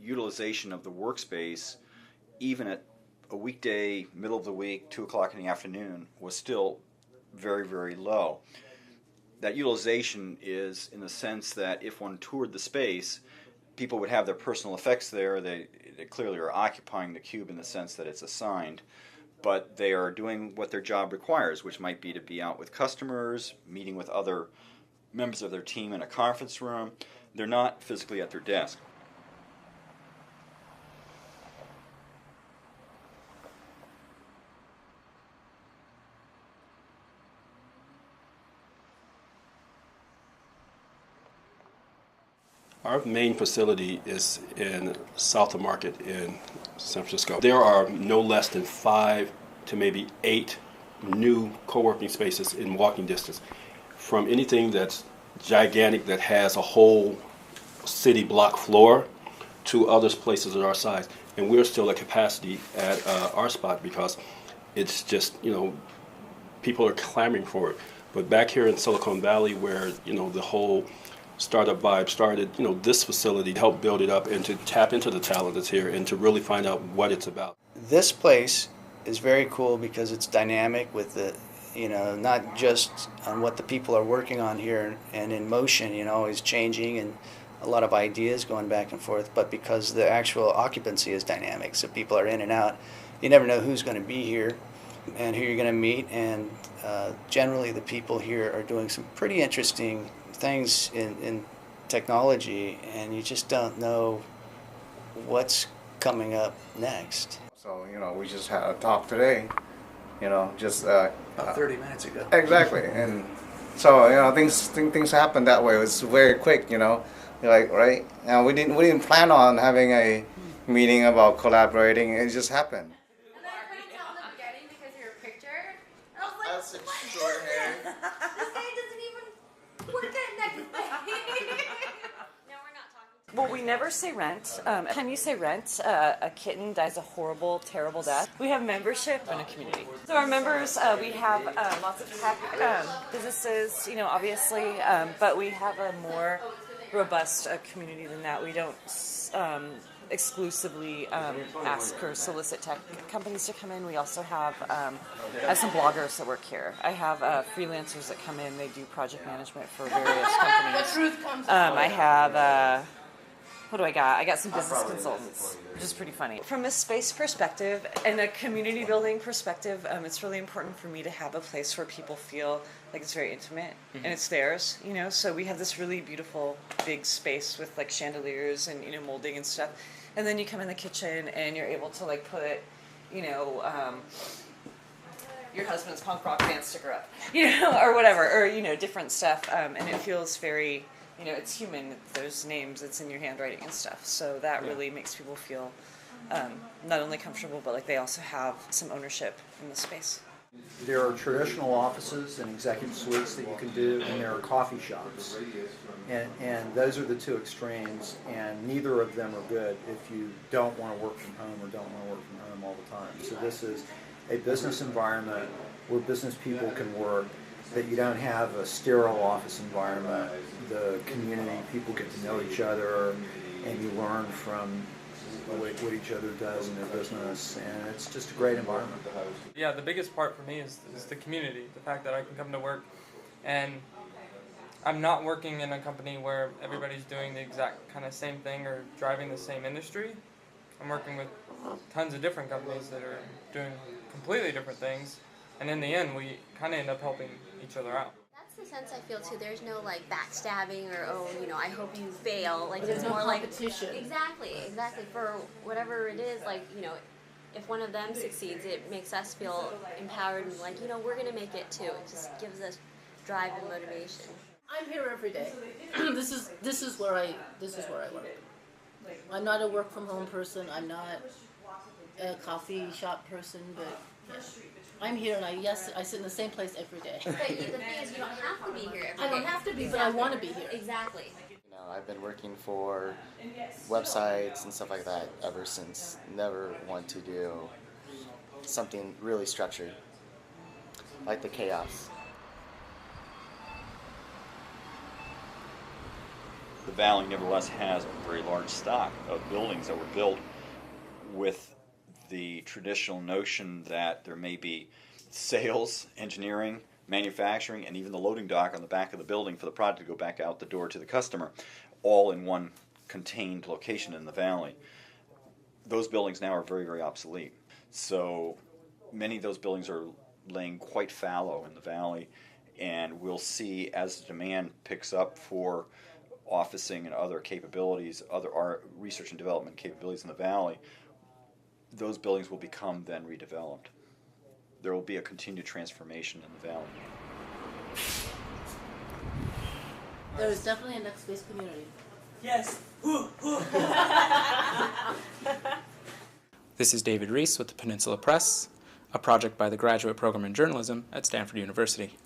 utilization of the workspace, even at a weekday, middle of the week, 2 o'clock in the afternoon, was still very, very low. That utilization is in the sense that if one toured the space, people would have their personal effects there. They clearly are occupying the cube in the sense that it's assigned, but they are doing what their job requires, which might be to be out with customers, meeting with other members of their team in a conference room. They're not physically at their desk. Our main facility is in South of Market in San Francisco. There are no less than 5 to maybe 8 new co-working spaces in walking distance, from anything that's gigantic that has a whole city block floor to other places of our size. And we're still at capacity at our spot because it's just, people are clamoring for it. But back here in Silicon Valley where, the whole startup vibe started, this facility helped build it up and to tap into the talent that's here and to really find out what it's about. This place is very cool because it's dynamic with the, not just on what the people are working on here and in motion, is changing and a lot of ideas going back and forth, but because the actual occupancy is dynamic, so people are in and out. You never know who's going to be here and who you're going to meet, and generally the people here are doing some pretty interesting things in technology, and you just don't know what's coming up next. So, we just had a talk today, just about 30 minutes ago. Exactly. And so, things happen that way. It was very quick, like, right? And we didn't plan on having a meeting about collaborating. It just happened. And then I couldn't tell in the beginning because of your picture. And I was like, That's extraordinary. this guy doesn't even work at NextSpace. No, we're not talking. Well, we never say rent. Every time you say rent, a kitten dies a horrible, terrible death. We have membership in a community. So our members, we have lots of tech businesses, obviously, but we have a more robust community than that. We don't exclusively ask or solicit tech companies to come in. We also have some bloggers that work here. I have freelancers that come in. They do project management for various companies. I have what do I got? I got some business consultants, which is pretty funny. From a space perspective and a community building perspective, it's really important for me to have a place where people feel like it's very intimate and it's theirs, So we have this really beautiful big space with like chandeliers and molding and stuff. And then you come in the kitchen and you're able to like put, your husband's punk rock band sticker up, or whatever, or different stuff, and it feels very. It's human, there's names, it's in your handwriting and stuff. So that really makes people feel not only comfortable, but like they also have some ownership in the space. There are traditional offices and executive suites that you can do, and there are coffee shops. And those are the two extremes, and neither of them are good if you don't want to work from home or don't want to work from home all the time. So this is a business environment where business people can work, that you don't have a sterile office environment. The community, people get to know each other, and you learn from what each other does in their business, and it's just a great environment. Yeah, the biggest part for me is the community, the fact that I can come to work, and I'm not working in a company where everybody's doing the exact kind of same thing or driving the same industry. I'm working with tons of different companies that are doing completely different things, and in the end, we kind of end up helping each other out. That's the sense I feel too. There's no like backstabbing or I hope you fail. Like There's it's no more competition. Like exactly for whatever it is. Like if one of them succeeds, it makes us feel empowered and like we're gonna make it too. It just gives us drive and motivation. I'm here every day. This is where I work. I'm not a work from home person. I'm not a coffee shop person, but yeah. I'm here and I sit in the same place every day. But the thing is, you don't have to be here every day. I don't have to be, but I want to be here. Exactly. I've been working for websites and stuff like that ever since. Never want to do something really structured, like the chaos. the Valley nevertheless has a very large stock of buildings that were built with the traditional notion that there may be sales, engineering, manufacturing, and even the loading dock on the back of the building for the product to go back out the door to the customer, all in one contained location in the Valley. Those buildings now are very, very obsolete. So many of those buildings are laying quite fallow in the Valley, and we'll see as the demand picks up for officing and other capabilities, other research and development capabilities in the Valley, those buildings will become then redeveloped. There will be a continued transformation in the Valley. There is definitely a NextSpace community. Yes. This is David Reese with the Peninsula Press, a project by the Graduate Program in Journalism at Stanford University.